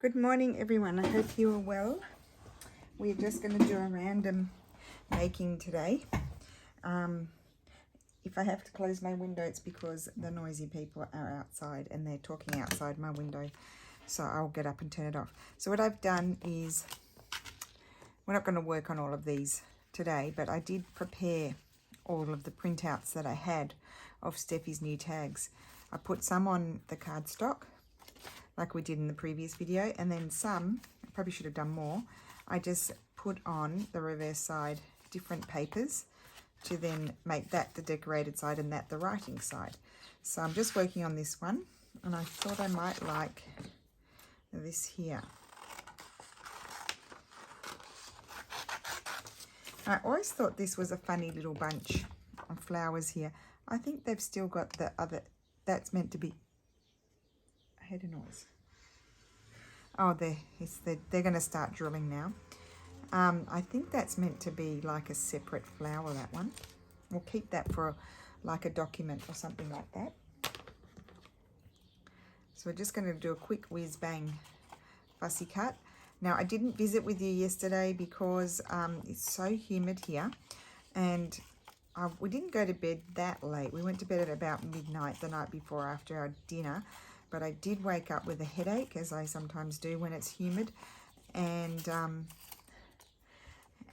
Good morning, everyone. I hope you are well. We're just going to do a random making today. If I have to close my window, it's because the noisy people are outside and they're talking outside my window. So I'll get up and turn it off. So what I've done is, we're not going to work on all of these today, but I did prepare all of the printouts that I had of Steffi's new tags. I put some on the cardstock, like we did in the previous video, and then some, I probably should have done more, I just put on the reverse side different papers to then make that the decorated side and that the writing side. So I'm just working on this one, and I thought I might like this here. I always thought this was a funny little bunch of flowers here. I think they've still got the other, that's meant to be, I heard a noise. Oh, they're going to start drilling now. I think that's meant to be like a separate flower, that one. We'll keep that for like a document or something like that. So we're just going to do a quick whiz bang fussy cut. Now, I didn't visit with you yesterday because it's so humid here, and we didn't go to bed that late. We went to bed at about midnight the night before after our dinner. But I did wake up with a headache, as I sometimes do when it's humid, and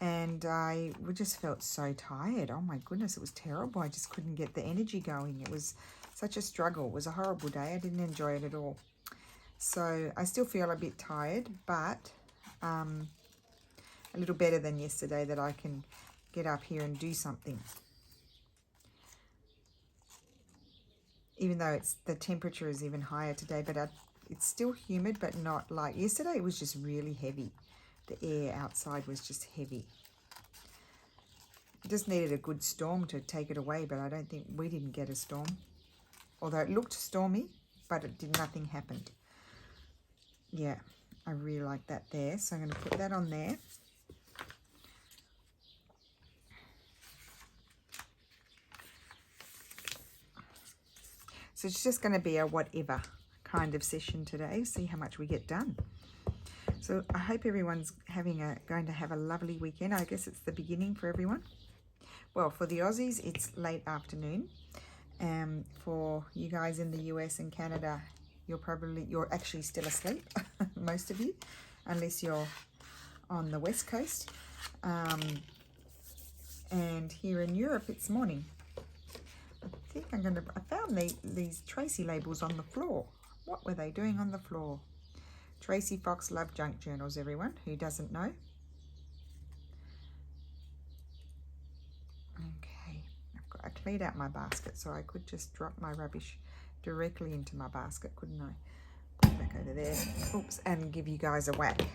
I just felt so tired. Oh my goodness, it was terrible. I just couldn't get the energy going. It was such a struggle. It was a horrible day. I didn't enjoy it at all. So I still feel a bit tired, but a little better than yesterday that I can get up here and do something. Even though the temperature is even higher today, but it's still humid, but not like yesterday. It was just really heavy. The air outside was just heavy. It just needed a good storm to take it away, but I don't think we didn't get a storm. Although it looked stormy, but nothing happened. Yeah, I really like that there. So I'm going to put that on there. So it's just going to be a whatever kind of session today. See how much we get done. So I hope everyone's going to have a lovely weekend. I guess it's the beginning for everyone. Well, for the Aussies, it's late afternoon. For you guys in the US and Canada, you're actually still asleep, most of you, unless you're on the West Coast. And here in Europe, it's morning. I found these Tracey labels on the floor. What were they doing on the floor? Traice Fox Love Junk Journals, everyone who doesn't know. Okay, I cleared out my basket, so I could just drop my rubbish directly into my basket, couldn't I? Put it back over there. Oops, and give you guys a whack. It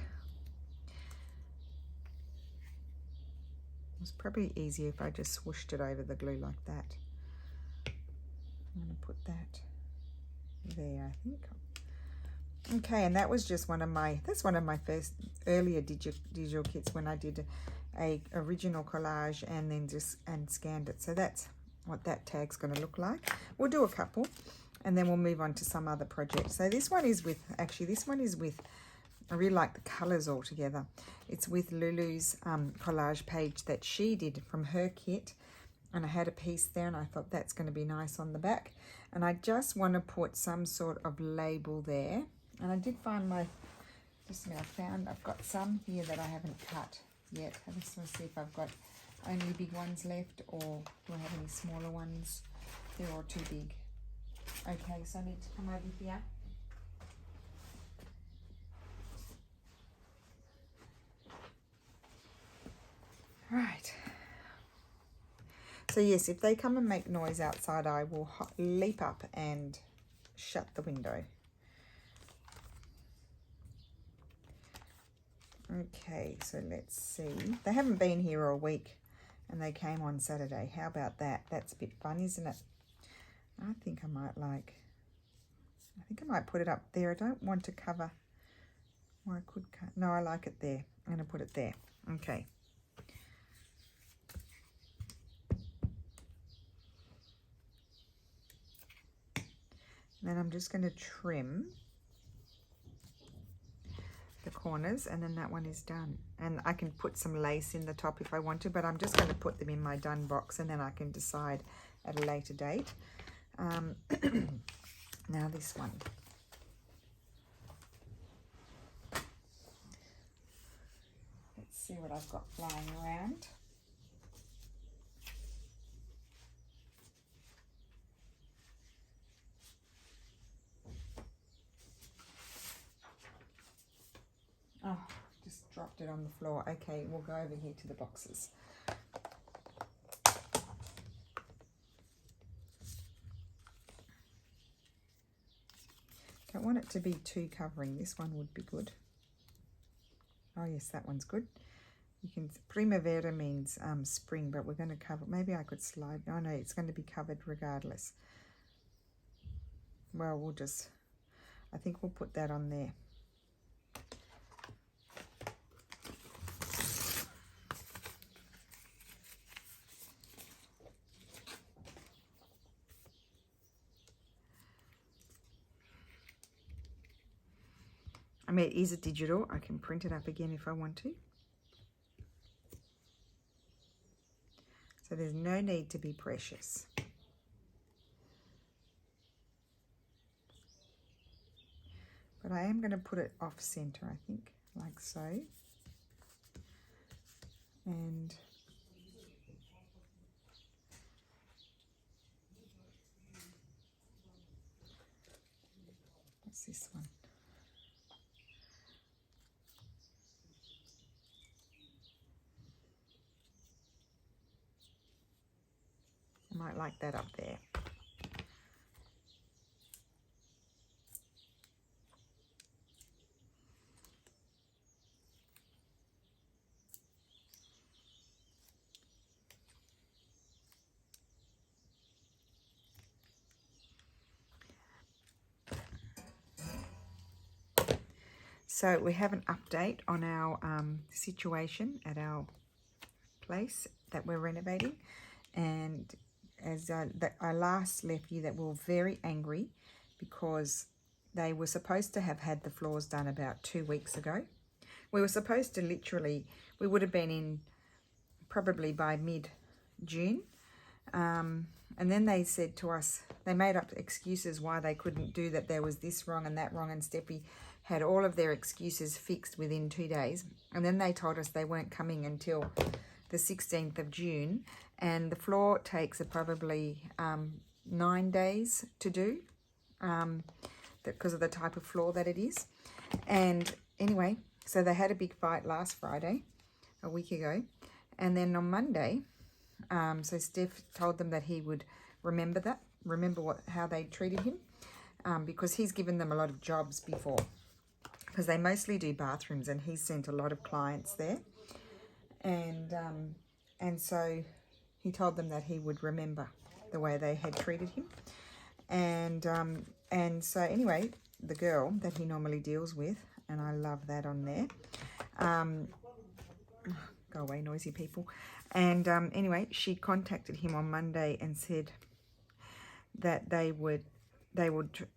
was probably easier if I just swooshed it over the glue like that. I'm going to put that there, I think. Okay, and that was just that's one of my first earlier digital kits when I did a original collage and then scanned it. So that's what that tag's going to look like. We'll do a couple and then we'll move on to some other projects. So this one is with, I really like the colors all together. It's with Lulu's collage page that she did from her kit. And I had a piece there and I thought that's going to be nice on the back. And I just want to put some sort of label there. And I did find I've got some here that I haven't cut yet. I just want to see if I've got only big ones left or do I have any smaller ones. They're all too big. Okay, so I need to come over here. Right. So yes, if they come and make noise outside, I will leap up and shut the window. Okay, so let's see. They haven't been here all week and they came on Saturday. How about that? That's a bit fun, isn't it? I think I might put it up there. I don't want to cover. Well, I could cut. No, I like it there. I'm going to put it there. Okay. Then I'm just going to trim the corners, and then that one is done. And I can put some lace in the top if I want to, but I'm just going to put them in my done box, and then I can decide at a later date. Now this one. Let's see what I've got flying around. Oh, just dropped it on the floor. Okay, we'll go over here to the boxes. Don't want it to be too covering. This one would be good. Oh yes, that one's good. You can, primavera means spring, but we're going to cover, maybe I could slide. Oh no, it's going to be covered regardless. Well, we'll just, I think we'll put that on there. I mean, it is a digital. I can print it up again if I want to. So there's no need to be precious. But I am going to put it off center, I think, like so. And what's this one? I might like that up there. So we have an update on our situation at our place that we're renovating. And as I last left you, that we were very angry because they were supposed to have had the floors done about 2 weeks ago. We were supposed to literally, we would have been in probably by mid-June. And then they said to us, they made up excuses why they couldn't do that. There was this wrong and that wrong, and Steffi had all of their excuses fixed within 2 days. And then they told us they weren't coming until the 16th of June. And the floor takes probably 9 days to do because of the type of floor that it is. And anyway, so they had a big fight last Friday, a week ago. And then on Monday, so Steph told them that he would remember how they treated him, because he's given them a lot of jobs before, because they mostly do bathrooms, and he's sent a lot of clients there. And so he told them that he would remember the way they had treated him. And so anyway, the girl that he normally deals with, and I love that on there. Go away, noisy people. And anyway, she contacted him on Monday and said that they would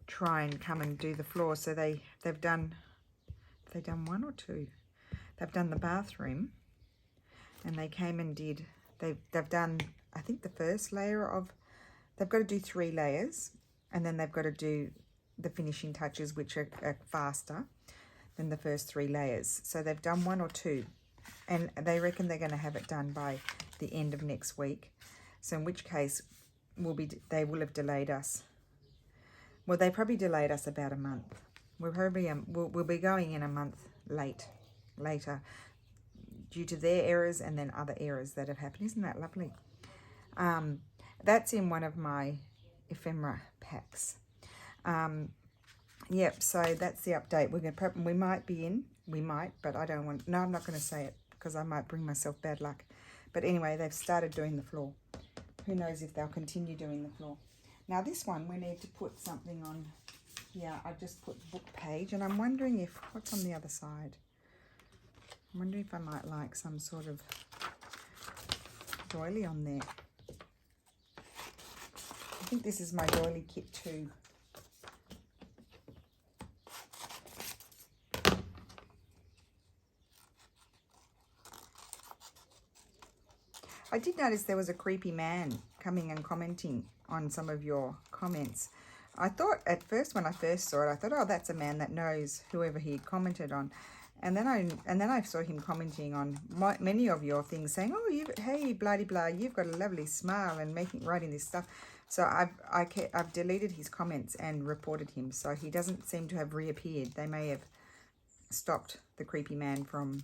try and come and do the floor. So they've done one or two. They've done the bathroom, and they came and did. They've done, I think, the first layer of. They've got to do 3 layers, and then they've got to do the finishing touches, which are faster than the first 3 layers. So they've done 1 or 2. And they reckon they're going to have it done by the end of next week. So in which case, they will have delayed us. Well, they probably delayed us about a month. We'll be going in a month later, due to their errors and then other errors that have happened. Isn't that lovely? That's in one of my ephemera packs. Yep. So that's the update. We might be in. We might, but I don't want. No, I'm not going to say it, because I might bring myself bad luck. But anyway, they've started doing the floor. Who knows if they'll continue doing the floor. Now this one, we need to put something on. Yeah, I just put book page, and I'm wondering what's on the other side. I'm wondering if I might like some sort of doily on there. I think this is my doily kit too. I did notice there was a creepy man coming and commenting on some of your comments. I thought at first, when I first saw it, I thought, oh, that's a man that knows whoever he had commented on. And then I saw him commenting on many of your things, saying, oh, hey, bloody blah, you've got a lovely smile, and writing this stuff. So I've deleted his comments and reported him. So he doesn't seem to have reappeared. They may have stopped the creepy man from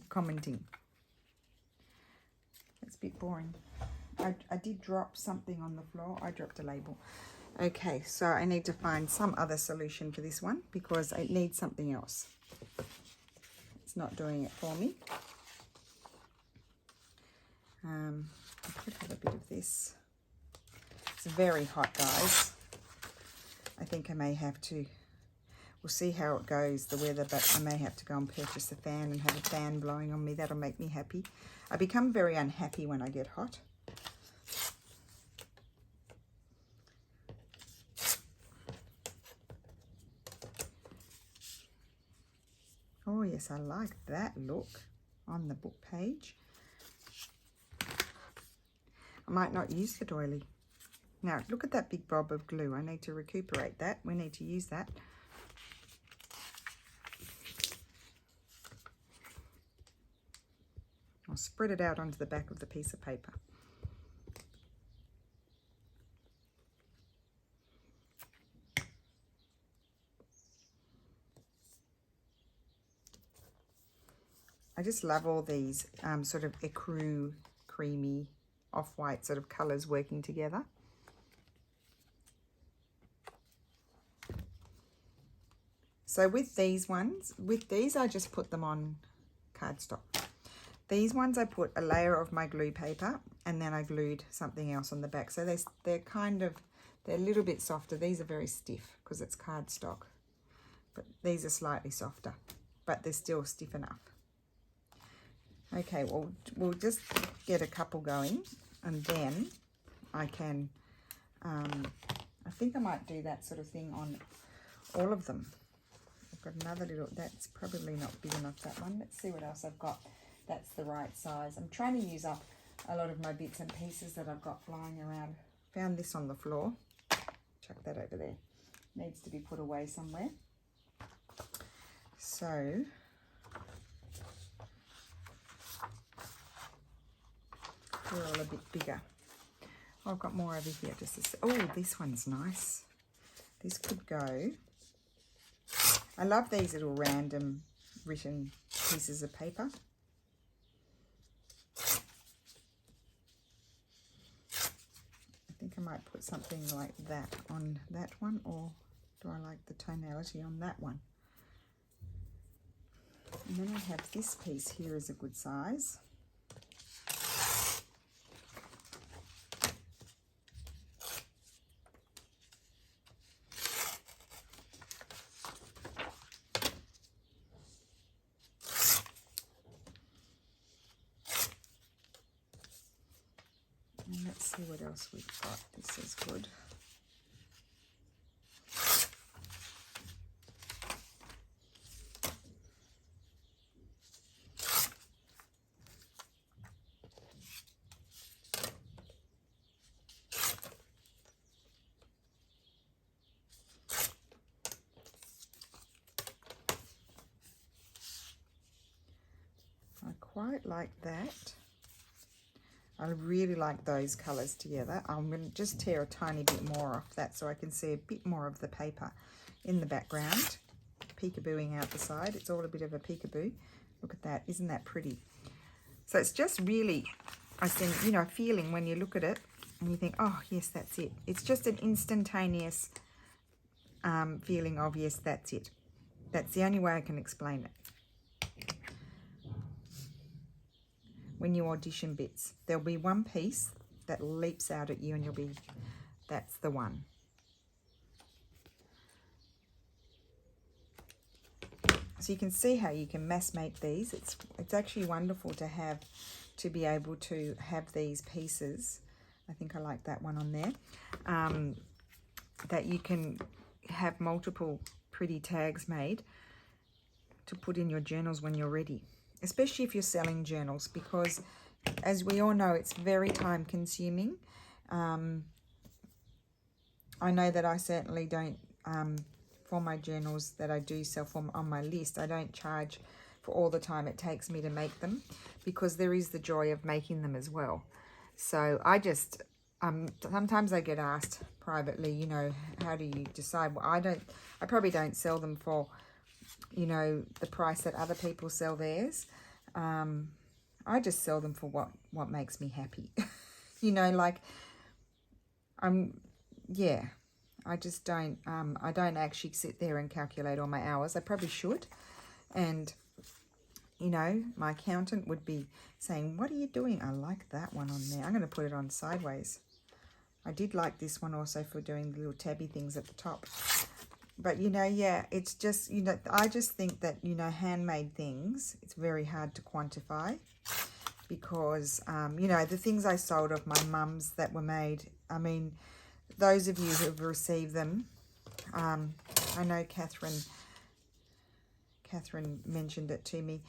commenting. It's a bit boring. I did drop something on the floor. I dropped a label. Okay, so I need to find some other solution for this one because it needs something else. It's not doing it for me. I could have a bit of this. It's very hot, guys. I think I may have to, we'll see how it goes, the weather, but I may have to go and purchase a fan and have a fan blowing on me. That'll make me happy. I become very unhappy when I get hot. Oh yes, I like that look on the book page. I might not use the doily. Now look at that big blob of glue. I need to recuperate that. We need to use that. I'll spread it out onto the back of the piece of paper. I just love all these sort of ecru, creamy, off-white sort of colours working together. So with these ones, I just put them on cardstock. These ones I put a layer of my glue paper and then I glued something else on the back. So they're a little bit softer. These are very stiff because it's cardstock. But these are slightly softer, but they're still stiff enough. Okay, well, we'll just get a couple going and then I can, I think I might do that sort of thing on all of them. I've got another little, that's probably not big enough, that one. Let's see what else I've got. That's the right size. I'm trying to use up a lot of my bits and pieces that I've got flying around. Found this on the floor. Chuck that over there. Needs to be put away somewhere. So, they're all a bit bigger. Oh, I've got more over here. Oh, this one's nice. This could go. I love these little random written pieces of paper. I think I might put something like that on that one, or do I like the tonality on that one? And then I have this piece here is a good size. And let's see what else we've got. This is good. I quite like that. I really like those colours together. I'm going to just tear a tiny bit more off that so I can see a bit more of the paper in the background. Peekabooing out the side. It's all a bit of a peekaboo. Look at that. Isn't that pretty? So it's just really, I think, you know, a feeling when you look at it and you think, oh, yes, that's it. It's just an instantaneous feeling of, yes, that's it. That's the only way I can explain it. When you audition bits, there'll be one piece that leaps out at you and you'll be, that's the one. So you can see how you can mass make these. It's actually wonderful to be able to have these pieces. I think I like that one on there. That you can have multiple pretty tags made to put in your journals when you're ready. Especially if you're selling journals, because as we all know, it's very time consuming. I know that I certainly don't, for my journals that I do sell on my list, I don't charge for all the time it takes me to make them, because there is the joy of making them as well. So I just, sometimes I get asked privately, you know, how do you decide? Well, I probably don't sell them for, you know, the price that other people sell theirs. I just sell them for what makes me happy. You know, like, yeah, I just don't, I don't actually sit there and calculate all my hours. I probably should. And, you know, my accountant would be saying, what are you doing? I like that one on there. I'm going to put it on sideways. I did like this one also for doing the little tabby things at the top. But, you know, yeah, it's just, you know, I just think that, you know, handmade things, it's very hard to quantify, because, you know, the things I sold of my mum's that were made, I mean, those of you who have received them, I know Catherine mentioned it to me,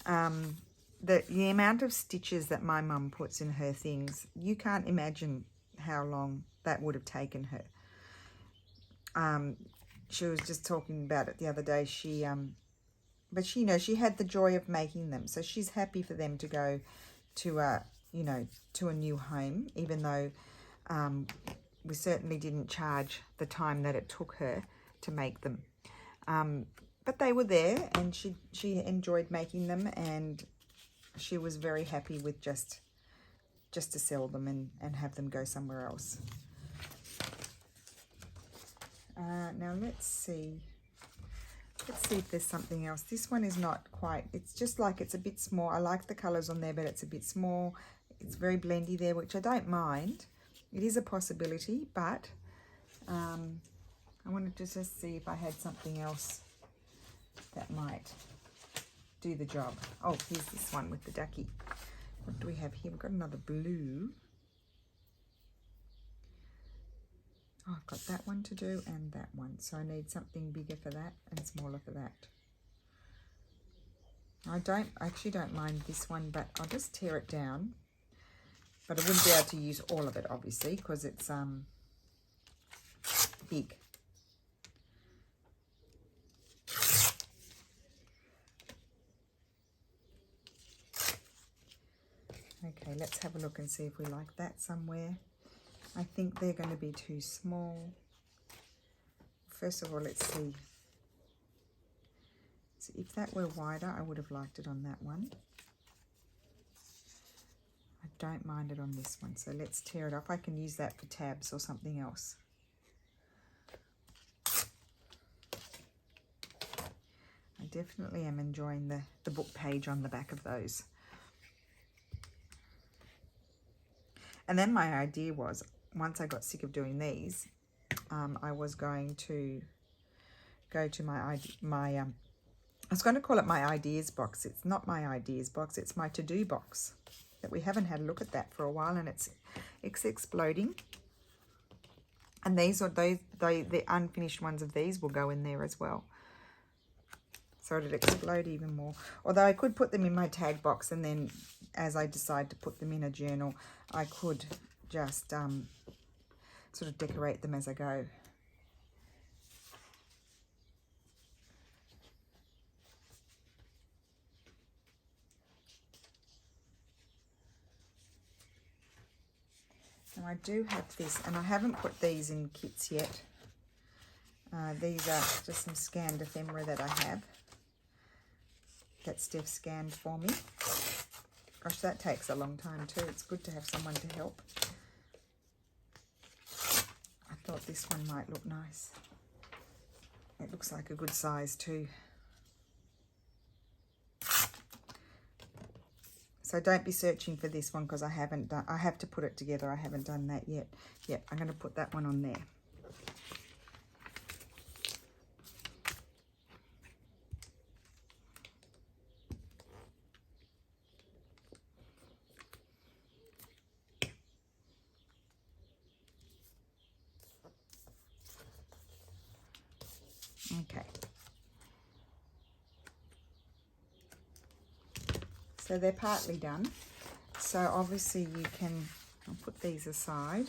the amount of stitches that my mum puts in her things, you can't imagine how long that would have taken her. She was just talking about it the other day. But she, you know, she had the joy of making them, so she's happy for them to go to you know, to a new home, even though we certainly didn't charge the time that it took her to make them. But they were there, and she enjoyed making them, and she was very happy with just to sell them and have them go somewhere else. Now let's see if there's something else. This one is not quite, it's just like, it's a bit small. I like the colors on there, but it's a bit small. It's very blendy there, which I don't mind. It is a possibility, but I wanted to just see if I had something else that might do the job. Oh, here's this one with the ducky. What do we have here? We've got another blue. Oh, I've got that one to do and that one. So I need something bigger for that and smaller for that. I actually don't mind this one, but I'll just tear it down. But I wouldn't be able to use all of it, obviously, because it's big. Okay, let's have a look and see if we like that somewhere. I think they're going to be too small. First of all, let's see. So if that were wider, I would have liked it on that one. I don't mind it on this one, so let's tear it off. I can use that for tabs or something else. I definitely am enjoying the book page on the back of those. And then my idea was, once I got sick of doing these, I was going to go to I was going to call it my ideas box. It's not my ideas box, it's my to-do box. That we haven't had a look at that for a while, and it's exploding. And these are the unfinished ones of these will go in there as well. So it'll explode even more. Although I could put them in my tag box, and then as I decide to put them in a journal, I could just sort of decorate them as I go. Now I do have this, and I haven't put these in kits yet. These are just some scanned ephemera that I have. That Steph scanned for me. Gosh, that takes a long time too. It's good to have someone to help. I thought this one might look nice. It looks like a good size too. So don't be searching for this one, because I haven't done, I have to put it together. I haven't done that yet. Yeah, I'm going to put that one on there. Okay. So they're partly done. So obviously you can, I'll put these aside.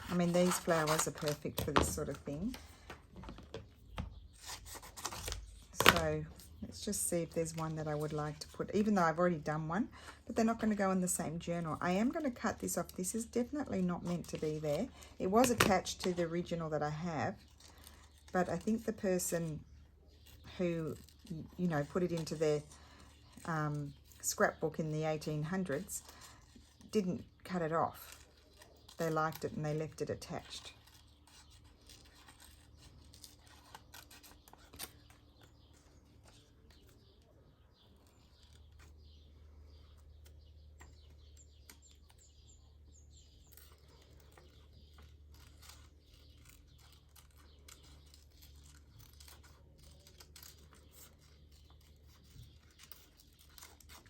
I mean, these flowers are perfect for this sort of thing. So let's just see if there's one that I would like to put, even though I've already done one, but they're not going to go in the same journal. I am going to cut this off. This is definitely not meant to be there. It was attached to the original that I have, but I think the person who, you know, put it into their scrapbook in the 1800s didn't cut it off. They liked it and they left it attached.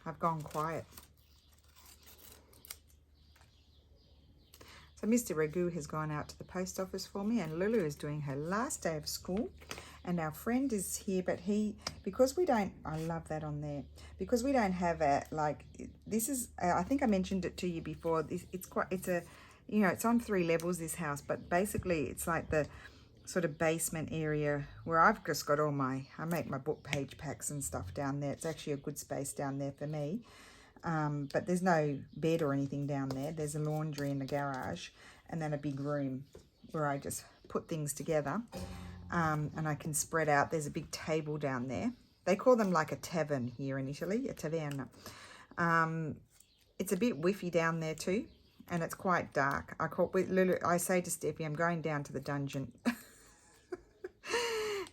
I've gone quiet. So Mr. Ragu has gone out to the post office for me, and Lulu is doing her last day of school, and our friend is here, but because we don't, I love that on there, because we don't have a, like, this is, I think I mentioned it to you before, it's a, you know, it's on 3 levels, this house, but basically it's like the sort of basement area where I've just got all I make my book page packs and stuff down there. It's actually a good space down there for me. But there's no bed or anything down there. There's a laundry in the garage, and then a big room where I just put things together, and I can spread out. There's a big table down there. They call them like a tavern here in Italy, a taverna. It's a bit whiffy down there too, and it's quite dark. I say to Steffi, I'm going down to the dungeon.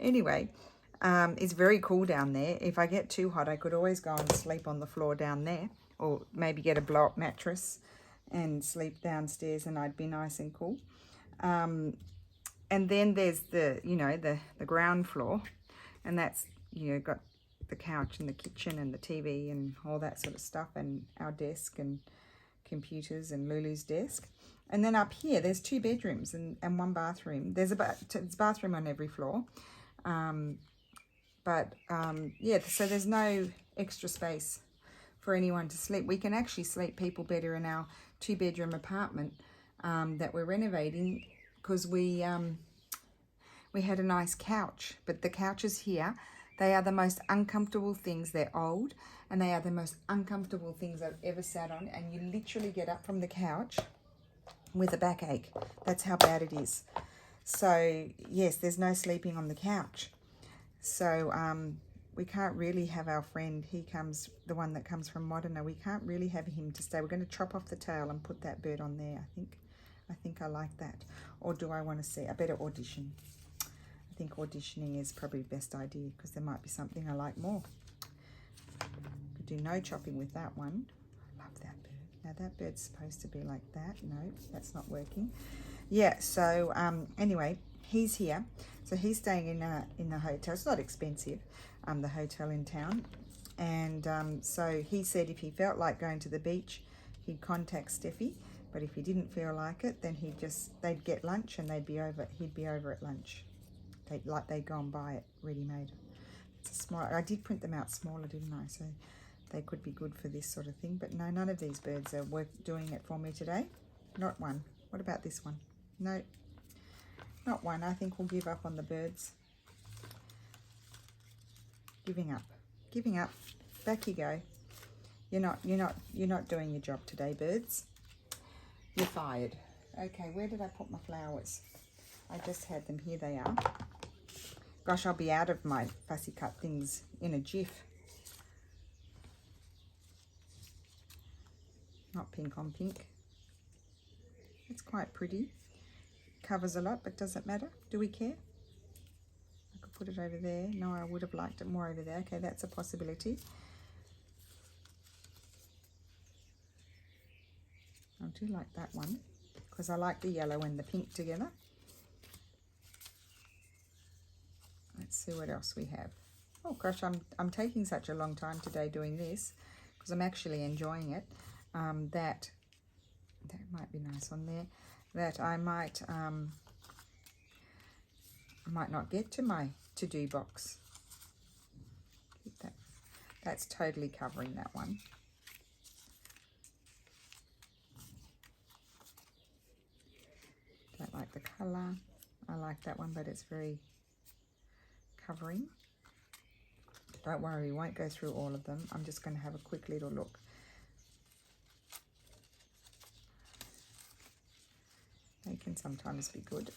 Anyway, it's very cool down there. If I get too hot, I could always go and sleep on the floor down there, or maybe get a blow-up mattress and sleep downstairs, and I'd be nice and cool. And then there's the, you know, the ground floor, and that's, you know, got the couch and the kitchen and the TV and all that sort of stuff, and our desk and computers and Lulu's desk. And then up here, there's 2 bedrooms and 1 bathroom. There's a bathroom on every floor. Yeah, so there's no extra space for anyone to sleep. We can actually sleep people better in our 2-bedroom apartment that we're renovating, because we had a nice couch, but the couches here, they are the most uncomfortable things. They're old, and they are the most uncomfortable things I've ever sat on, and you literally get up from the couch with a backache. That's how bad it is. So yes, there's no sleeping on the couch. So we can't really have our friend, the one that comes from Modena, we can't really have him to stay. We're going to chop off the tail and put that bird on there. I think I like that. Or do I want to see? I better audition. I think auditioning is probably the best idea, because there might be something I like more. Could do no chopping with that one. I love that bird. Now that bird's supposed to be like that. No, that's not working. Yeah, so anyway, he's here. So he's staying in the hotel. It's not expensive, the hotel in town. And so he said if he felt like going to the beach, he'd contact Steffi. But if he didn't feel like it, then they'd get lunch, and he'd be over at lunch. They'd go and buy it ready-made. It's a small. I did print them out smaller, didn't I? So they could be good for this sort of thing. But no, none of these birds are doing it for me today. Not one. What about this one? No, not one. I think we'll give up on the birds. Giving up. Back you go. You're not doing your job today, birds. You're fired. Okay, where did I put my flowers? I just had them. Here they are. Gosh, I'll be out of my fussy cut things in a jiff. Not pink on pink. It's quite pretty. Covers a lot, but doesn't matter. Do we care? I could put it over there. No, I would have liked it more over there. Okay, that's a possibility. I do like that one, because I like the yellow and the pink together. Let's see what else we have. Oh gosh, I'm taking such a long time today doing this, because I'm actually enjoying it. That might be nice on there. That I might not get to my to-do box. Keep that. That's totally covering that one. Don't like the colour. I like that one, but it's very covering. Don't worry, we won't go through all of them. I'm just going to have a quick little look. They can sometimes be good.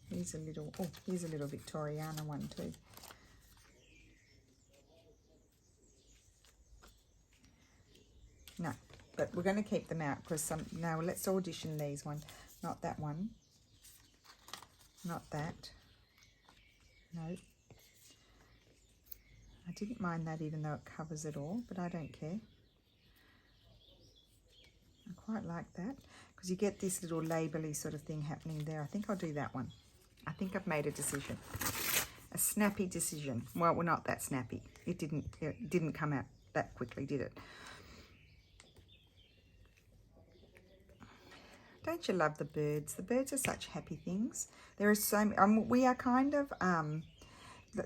Here's a little, oh, here's a little Victoriana one too. No, but we're going to keep them out because some, now let's audition these one. Not that one. Not that. No. I didn't mind that even though it covers it all, but I don't care. I quite like that because you get this little label-y sort of thing happening there. I think I'll do that one. I think I've made a decision. A snappy decision. Well, we're not that snappy. It didn't come out that quickly, did it? Don't you love the birds? The birds are such happy things. There are so we are kind of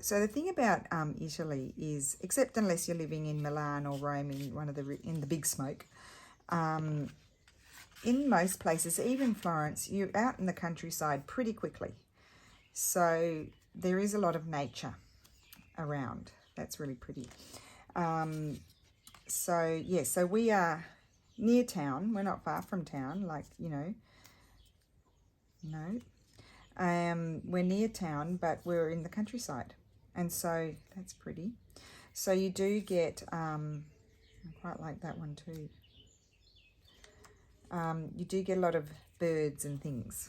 so the thing about Italy is, except unless you're living in Milan or Rome in the big smoke, in most places, even Florence, you're out in the countryside pretty quickly. So there is a lot of nature around. That's really pretty. So yeah, so we are near town. We're not far from town, like, you know. No. We're near town, but we're in the countryside. And so that's pretty. So you do get, I quite like that one too. You do get a lot of birds and things.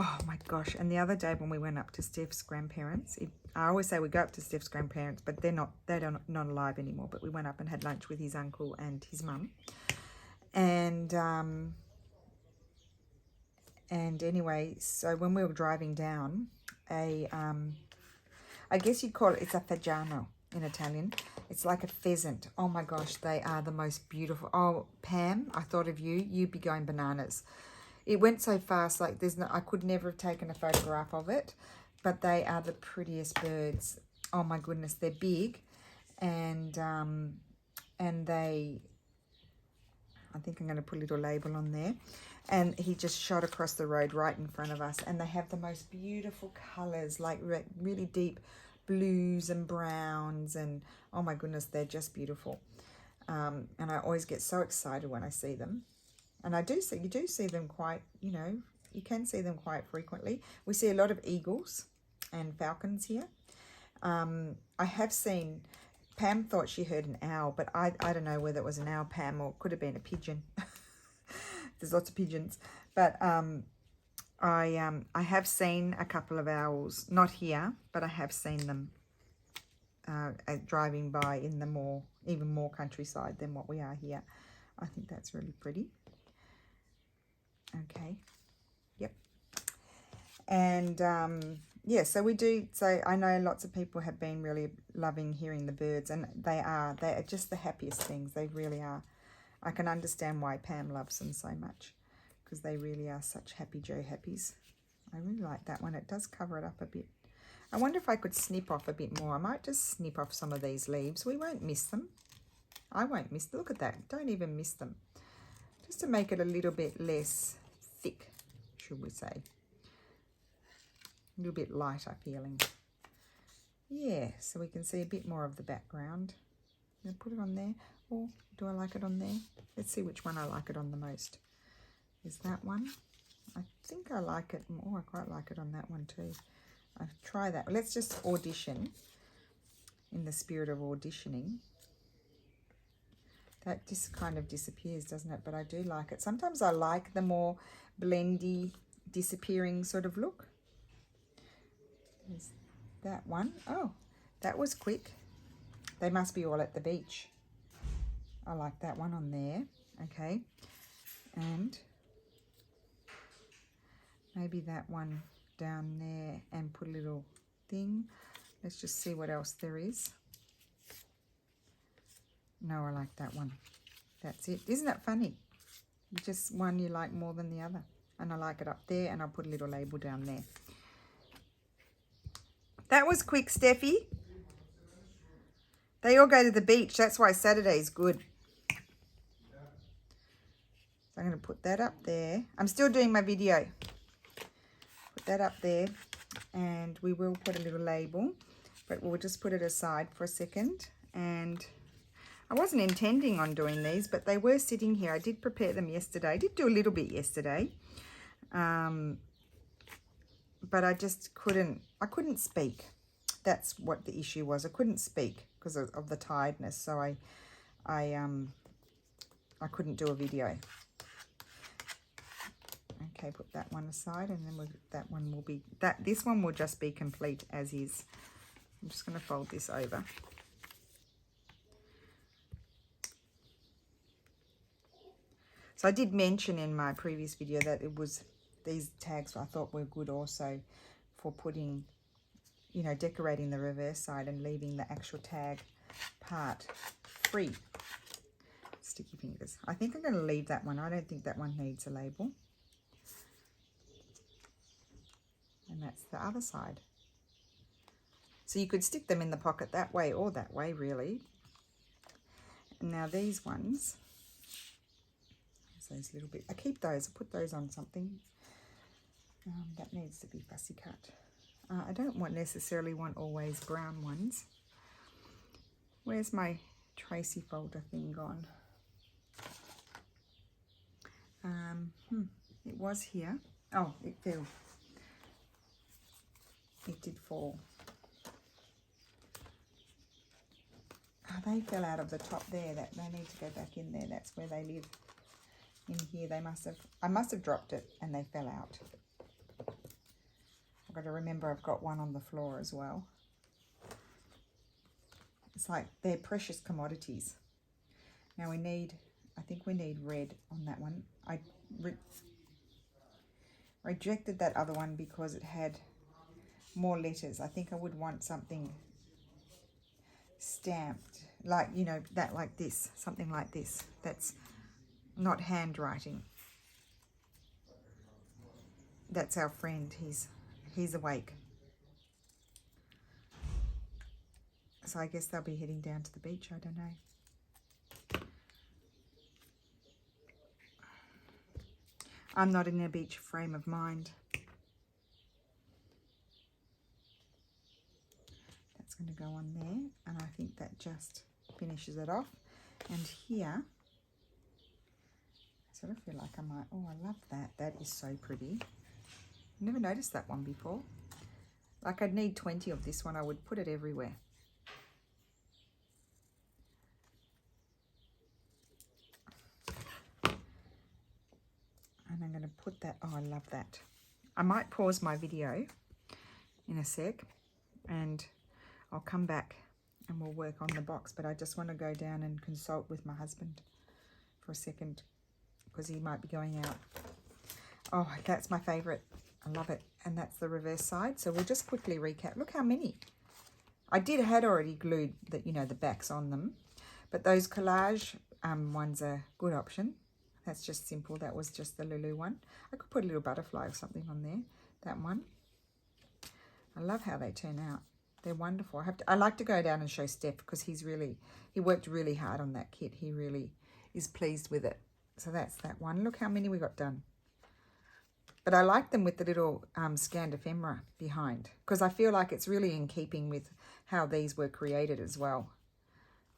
Oh my gosh. And the other day when we went up to Steph's grandparents, I always say we go up to Steph's grandparents, but they're not alive anymore. But we went up and had lunch with his uncle and his mum. And anyway, so when we were driving down, I guess you'd call it, it's a fagiano in Italian. It's like a pheasant. Oh my gosh, they are the most beautiful. Oh, Pam, I thought of you. You'd be going bananas. It went so fast, like I could never have taken a photograph of it, but they are the prettiest birds. Oh my goodness, they're big, and they, I think I'm going to put a little label on there. And he just shot across the road right in front of us, and they have the most beautiful colours, like really deep blues and browns, and oh my goodness, they're just beautiful. And I always get so excited when I see them. And you do see them quite, you know, you can see them quite frequently. We see a lot of eagles and falcons here. I have seen, Pam thought she heard an owl, but I don't know whether it was an owl, Pam, or it could have been a pigeon. There's lots of pigeons. But I have seen a couple of owls, not here, but I have seen them driving by in the even more countryside than what we are here. I think that's really pretty. Okay. Yep. And yeah, so we do. So I know lots of people have been really loving hearing the birds, and they are just the happiest things. They really are. I can understand why Pam loves them so much, because they really are such happy Joe happies. I really like that one. It does cover it up a bit. I wonder if I could snip off a bit more. I might just snip off some of these leaves. We won't miss them. I won't miss them. Look at that. Don't even miss them. Just to make it a little bit less thick, should we say. A little bit lighter feeling. Yeah, so we can see a bit more of the background. I'm going to put it on there. Or do I like it on there? Let's see which one I like it on the most. Is that one? I think I like it more. I quite like it on that one too. I'll try that. Let's just audition in the spirit of auditioning. That just kind of disappears, doesn't it? But I do like it. Sometimes I like the more blendy, disappearing sort of look. There's that one. Oh, that was quick. They must be all at the beach. I like that one on there. Okay. And maybe that one down there and put a little thing. Let's just see what else there is. No, I like that one. That's it. Isn't it funny? Just one you like more than the other. And I like it up there, and I'll put a little label down there. That was quick, Steffi. They all go to the beach. That's why Saturday's good. So I'm going to put that up there. I'm still doing my video. Put that up there. And we will put a little label. But we'll just put it aside for a second. And I wasn't intending on doing these, but they were sitting here. I did prepare them yesterday. I did do a little bit yesterday. But I just couldn't speak. That's what the issue was. I couldn't speak because of the tiredness. So I couldn't do a video. Okay, put that one aside, and then that one will be this one will just be complete as is. I'm just going to fold this over. So I did mention in my previous video that it was these tags I thought were good also for putting, you know, decorating the reverse side and leaving the actual tag part free. Sticky fingers. I think I'm going to leave that one. I don't think that one needs a label. And that's the other side. So you could stick them in the pocket that way or that way, really. And now these ones, those little bit. I keep those. I put those on something. That needs to be fussy cut. I don't necessarily want always brown ones. Where's my Tracey folder thing gone? It was here. Oh, it fell. It did fall. Oh, they fell out of the top there. That they need to go back in there. That's where they live. In here, I must have dropped it and they fell out. I've got to remember I've got one on the floor as well. It's like they're precious commodities. Now I think we need red on that one. I rejected that other one because it had more letters. I think I would want something stamped, like, you know, that like this, something like this. That's not handwriting. That's our friend. He's awake. So I guess they'll be heading down to the beach. I don't know. I'm not in a beach frame of mind. That's going to go on there, and I think that just finishes it off. And here, I sort of feel like I might, oh, I love that. That is so pretty. Never noticed that one before. Like I'd need 20 of this one. I would put it everywhere. And I'm going to put that, oh, I love that. I might pause my video in a sec and I'll come back and we'll work on the box. But I just want to go down and consult with my husband for a second because he might be going out. Oh, that's my favourite. I love it. And that's the reverse side. So we'll just quickly recap. Look how many. I had already glued the, you know, the backs on them. But those collage ones are a good option. That's just simple. That was just the Lulu one. I could put a little butterfly or something on there. That one. I love how they turn out. They're wonderful. I like to go down and show Steph because he worked really hard on that kit. He really is pleased with it. So that's that one. Look how many we got done. But I like them with the little scanned ephemera behind because I feel like it's really in keeping with how these were created as well.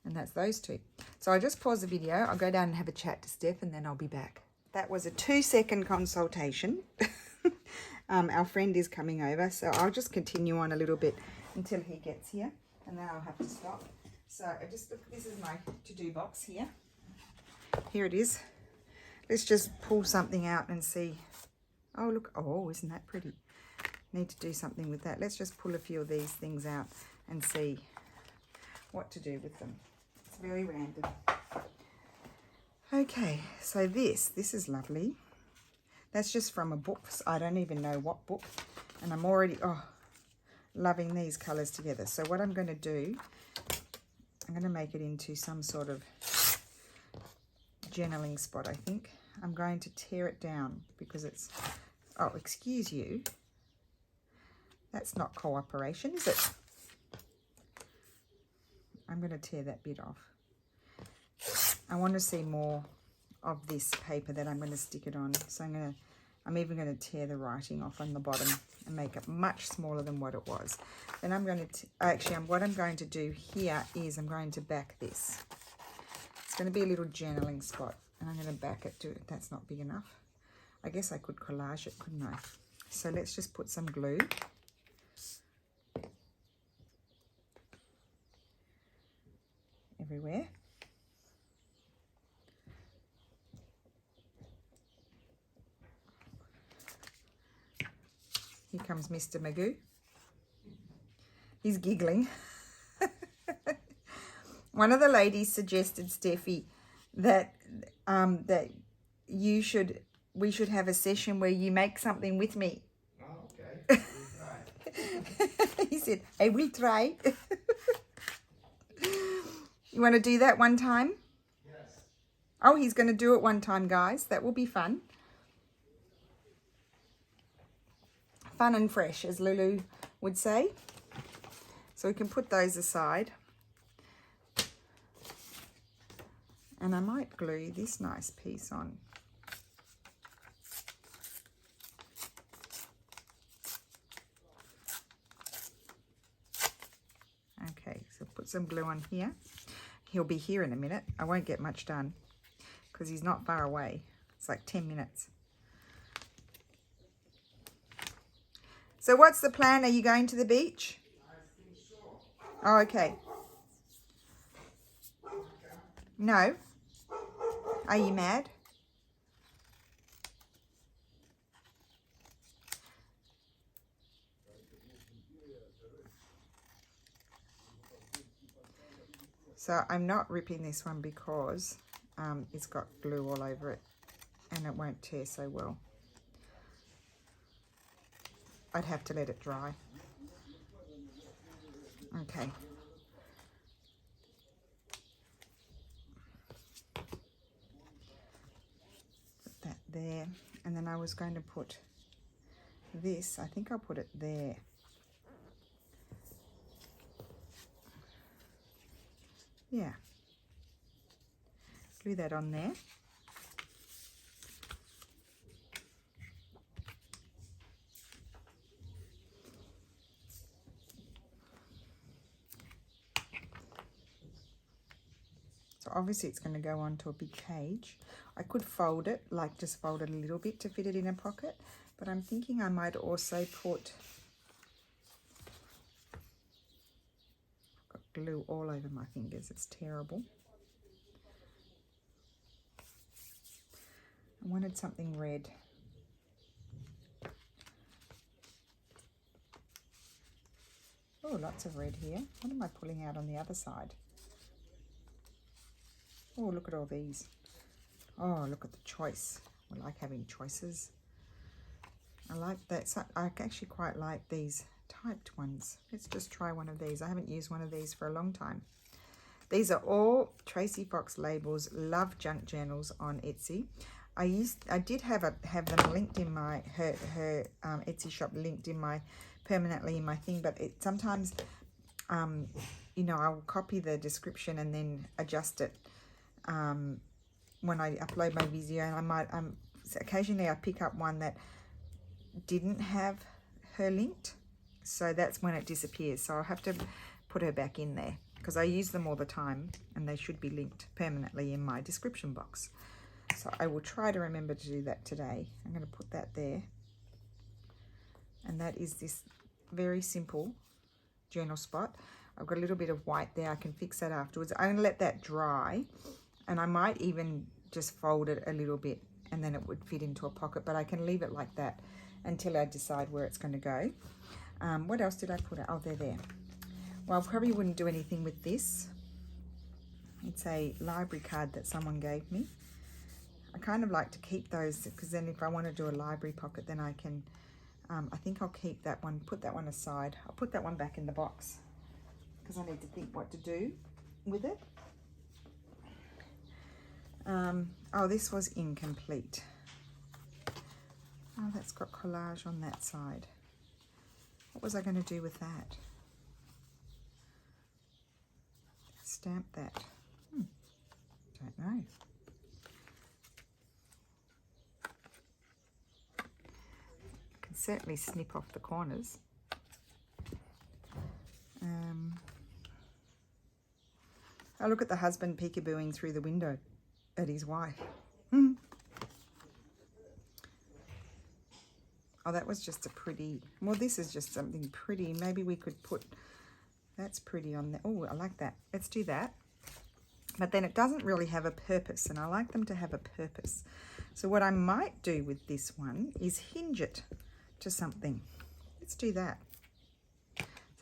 And that's those two. So I just pause the video. I'll go down and have a chat to Steph and then I'll be back. That was a 2-second consultation. Our friend is coming over. So I'll just continue on a little bit until he gets here. And then I'll have to stop. So I just look, this is my to-do box here. Here it is. Let's just pull something out and see. Oh, look. Oh, isn't that pretty? Need to do something with that. Let's just pull a few of these things out and see what to do with them. It's very random. Okay, so this is lovely. That's just from a book. I don't even know what book. And I'm already, loving these colours together. So what I'm going to do, I'm going to make it into some sort of journaling spot, I think. I'm going to tear it down because it's, oh, excuse you. That's not cooperation, is it? I'm going to tear that bit off. I want to see more of this paper that I'm going to stick it on. So I'm even going to tear the writing off on the bottom and make it much smaller than what it was. Then I'm going to, what I'm going to do here is I'm going to back this. It's going to be a little journaling spot, and I'm going to back it to, that's not big enough. I guess I could collage it, couldn't I? So let's just put some glue. Everywhere. Here comes Mr. Magoo. He's giggling. One of the ladies suggested, Steffi, that we should have a session where you make something with me. Oh, okay. He said, I will try. You want to do that one time? Yes. Oh, he's going to do it one time, guys. That will be fun. Fun and fresh, as Lulu would say. So we can put those aside. And I might glue this nice piece on. Okay, so put some glue on here. He'll be here in a minute. I won't get much done because he's not far away. It's like 10 minutes. So what's the plan? Are you going to the beach? I think so. Oh, okay. No. Are you mad? So I'm not ripping this one because it's got glue all over it and it won't tear so well. I'd have to let it dry. Okay. Put that there. And then I was going to put this. I think I'll put it there. Yeah. Glue that on there. So obviously it's going to go onto a big page. I could fold it, like just fold it a little bit to fit it in a pocket, but I'm thinking I might also put, I've got glue all over my fingers, it's terrible. I wanted something red. Oh, lots of red here. What am I pulling out on the other side? Oh, look at all these. Oh, look at the choice. I like having choices. I like that. So I actually quite like these typed ones. Let's just try one of these. I haven't used one of these for a long time. These are all Traice Fox labels. Love junk journals on Etsy. I did have them linked in my her Etsy shop, linked in my permanently in my thing, but it sometimes you know, I'll copy the description and then adjust it when I upload my video, and I might occasionally I pick up one that didn't have her linked, so that's when it disappears. So I'll have to put her back in there because I use them all the time and they should be linked permanently in my description box. So I will try to remember to do that today. I'm going to put that there, and that is this very simple journal spot. I've got a little bit of white there. I can fix that afterwards. I'm going to let that dry, and I might even just fold it a little bit and then it would fit into a pocket, but I can leave it like that until I decide where it's going to go. What else did I put? Oh, they're there. Well, I probably wouldn't do anything with this. It's a library card that someone gave me. I kind of like to keep those because then if I want to do a library pocket, then I can, I think I'll keep that one, put that one aside. I'll put that one back in the box because I need to think what to do with it. Oh, this was incomplete. Oh, that's got collage on that side. What was I going to do with that? stamp that? Don't know. Can certainly snip off the corners. Oh, look at the husband peekabooing through the window at his wife. Oh, that was just a pretty, well, this is just something pretty. Maybe we could put, that's pretty on there. Oh, I like that. Let's do that. But then it doesn't really have a purpose, and I like them to have a purpose. So what I might do with this one is hinge it to something. Let's do that.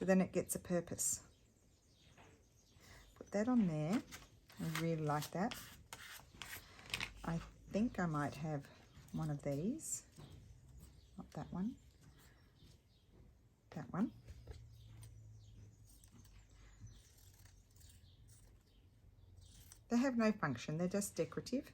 So then it gets a purpose. Put that on there. I really like that. I think I might have one of these. Not that one. That one. They have no function. They're just decorative.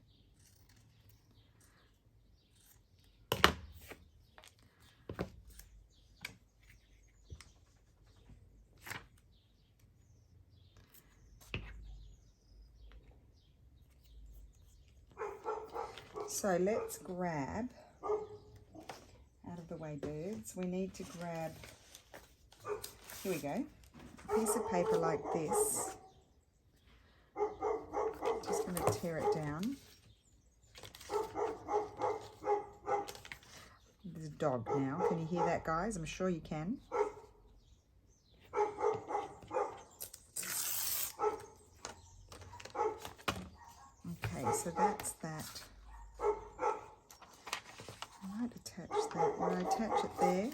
So let's grab, out of the way birds, we need to grab, here we go, a piece of paper like this. Just going to tear it down. There's a dog now. Can you hear that, guys? I'm sure you can. Okay, so that's that. I might attach that. Will I attach it there?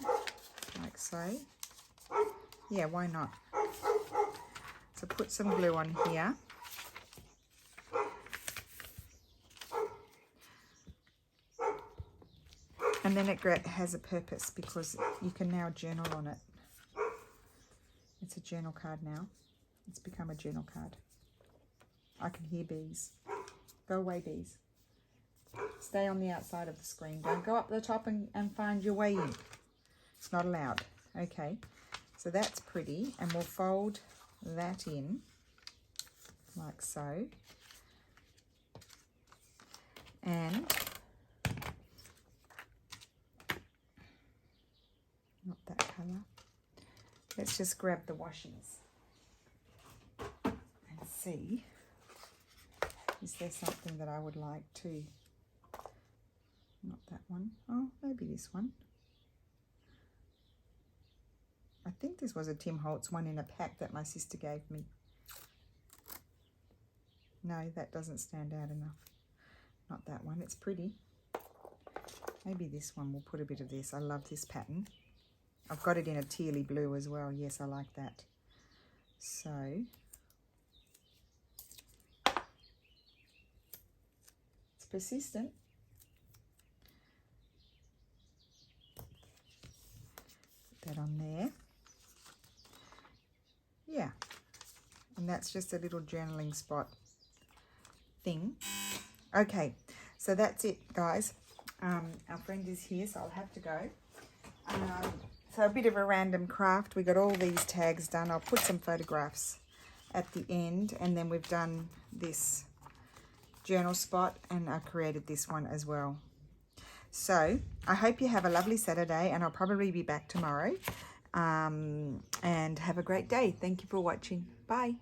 Like so. Yeah, why not? So put some glue on here. And then it has a purpose because you can now journal on it. It's a journal card now. It's become a journal card. I can hear bees. Go away, bees. Stay on the outside of the screen. Don't go up the top and find your way in. It's not allowed. Okay, so that's pretty. And we'll fold that in like so. And not that colour. Let's just grab the washings and see, is there something that I would like to, not that one, oh, maybe this one. I think this was a Tim Holtz one in a pack that my sister gave me. No, that doesn't stand out enough. Not that one, it's pretty. Maybe this one, we'll put a bit of this. I love this pattern. I've got it in a tealy blue as well. Yes, I like that. So, it's persistent. Put that on there. Yeah. And that's just a little journaling spot thing. Okay, so that's it, guys. Our friend is here, so I'll have to go. So a bit of a random craft. We got all these tags done. I'll put some photographs at the end, and then we've done this journal spot, and I created this one as well. So I hope you have a lovely Saturday, and I'll probably be back tomorrow. And have a great day. Thank you for watching. Bye.